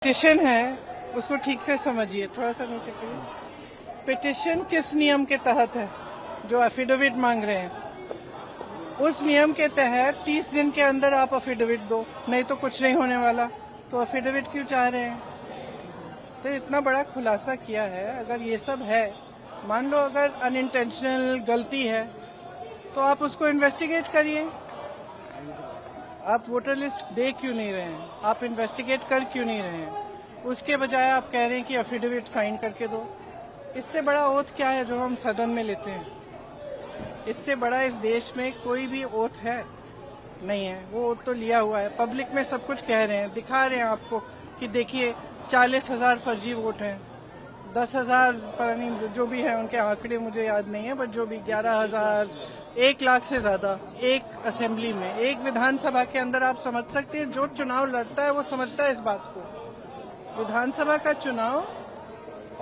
Petition है उसको ठीक से समझिए, थोड़ा सा नीचे करिए। पिटिशन किस नियम के तहत है? जो एफिडेविट मांग रहे हैं उस नियम के तहत 30 दिन के अंदर आप एफिडेविट दो, नहीं तो कुछ नहीं होने वाला। तो एफिडेविट क्यों चाह रहे हैं? तो इतना बड़ा खुलासा किया है। अगर ये सब है, मान लो अगर अनइंटेंशनल गलती है तो आप उसको इन्वेस्टिगेट करिए। आप वोटर लिस्ट दे क्यों नहीं रहे हैं? आप इन्वेस्टिगेट कर क्यों नहीं रहे हैं? उसके बजाय आप कह रहे हैं कि एफिडेविट साइन करके दो। इससे बड़ा ओथ क्या है जो हम सदन में लेते हैं? इससे बड़ा इस देश में कोई भी ओथ है नहीं है। वो ओथ तो लिया हुआ है, पब्लिक में सब कुछ कह रहे हैं, दिखा रहे हैं आपको कि देखिए 40,000 फर्जी वोट हैं, 10,000 पता नहीं जो भी है, उनके आंकड़े मुझे याद नहीं है, बट जो भी 11,000, 1 लाख से ज्यादा एक असेंबली में, एक विधानसभा के अंदर। आप समझ सकते हैं जो चुनाव लड़ता है वो समझता है इस बात को। विधानसभा का चुनाव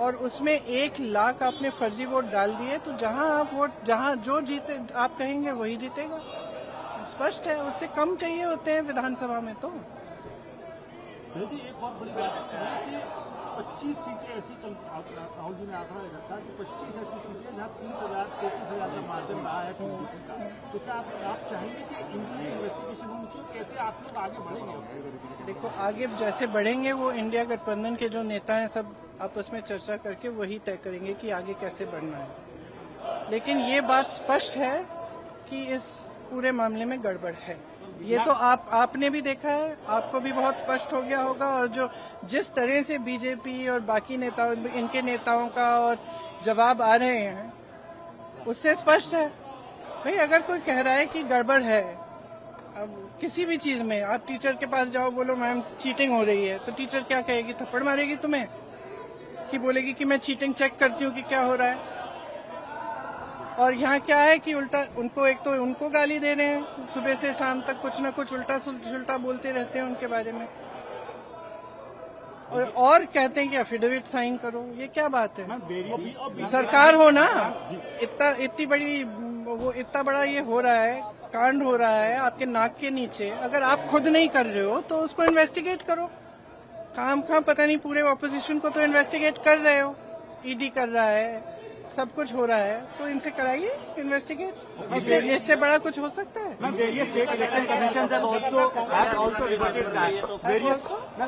और उसमें 1 लाख आपने फर्जी वोट डाल दिए, तो जहां जो जीते आप कहेंगे वही जीतेगा। स्पष्ट है, उससे कम चाहिए होते हैं विधानसभा में। तो एक और बड़ी बात है कि 25 सीटें ऐसी, राहुल जी ने आंकड़ा रखा कि 25 ऐसी सीटें जहाँ 30,000 33,000 का मार्जिन रहा है बीजेपी का। तो क्या आप चाहेंगे कि इनकी इन्वेस्टिगेशन होनी चाहिए? कैसे आप लोग आगे बढ़ेंगे? देखो, आगे जैसे बढ़ेंगे वो इंडिया गठबंधन के जो नेता हैं सब आपस में चर्चा करके वही तय करेंगे कि आगे कैसे बढ़ना है। लेकिन ये बात स्पष्ट है कि इस पूरे मामले में गड़बड़ है। ये तो आपने भी देखा है, आपको भी बहुत स्पष्ट हो गया होगा। और जो जिस तरह से बीजेपी और बाकी नेताओं, इनके नेताओं का और जवाब आ रहे हैं, उससे स्पष्ट है। भाई अगर कोई कह रहा है कि गड़बड़ है, अब किसी भी चीज में, आप टीचर के पास जाओ, बोलो मैम चीटिंग हो रही है, तो टीचर क्या कहेगी? थप्पड़ मारेगी तुम्हें कि बोलेगी कि मैं चीटिंग चेक करती हूँ कि क्या हो रहा है। और यहाँ क्या है कि उल्टा उनको, एक तो उनको गाली दे रहे हैं, सुबह से शाम तक कुछ न कुछ उल्टा सुल्टा बोलते रहते हैं उनके बारे में, और कहते हैं कि एफिडेविट साइन करो। ये क्या बात है? सरकार हो ना, इतनी बड़ी, वो इतना बड़ा ये हो रहा है, कांड हो रहा है आपके नाक के नीचे। अगर आप खुद नहीं कर रहे हो तो उसको इन्वेस्टिगेट करो। काम पता नहीं पूरे ऑपोजिशन को तो इन्वेस्टिगेट कर रहे हो, ईडी कर रहा है, सब कुछ हो रहा है, तो इनसे कराइए इन्वेस्टिगेट। इससे बड़ा कुछ हो सकता है? Various state election commissions have also reverted back.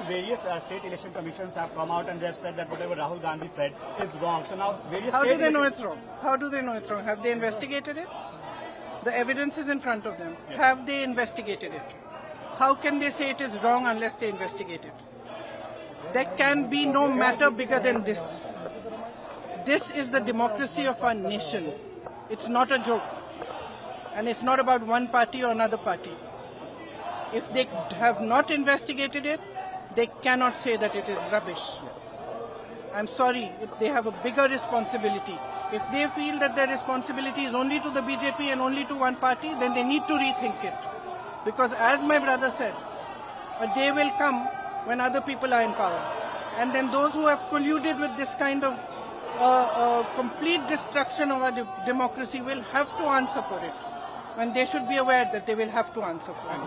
Various state election commissions have come out and they have said that whatever Rahul Gandhi said is wrong. So now various. How do they know it's wrong? How do they know it's wrong? Have they investigated it? The evidence is in front of them. Yeah. Have they investigated it? How can they say it is wrong unless they investigate it? There can be no matter bigger than this. This is the democracy of our nation. It's not a joke. And it's not about one party or another party. If they have not investigated it, they cannot say that it is rubbish. I'm sorry, they have a bigger responsibility. If they feel that their responsibility is only to the BJP and only to one party, then they need to rethink it. Because as my brother said, a day will come when other people are in power. And then those who have colluded with this kind of complete destruction of our democracy will have to answer for it. And they should be aware that they will have to answer for it.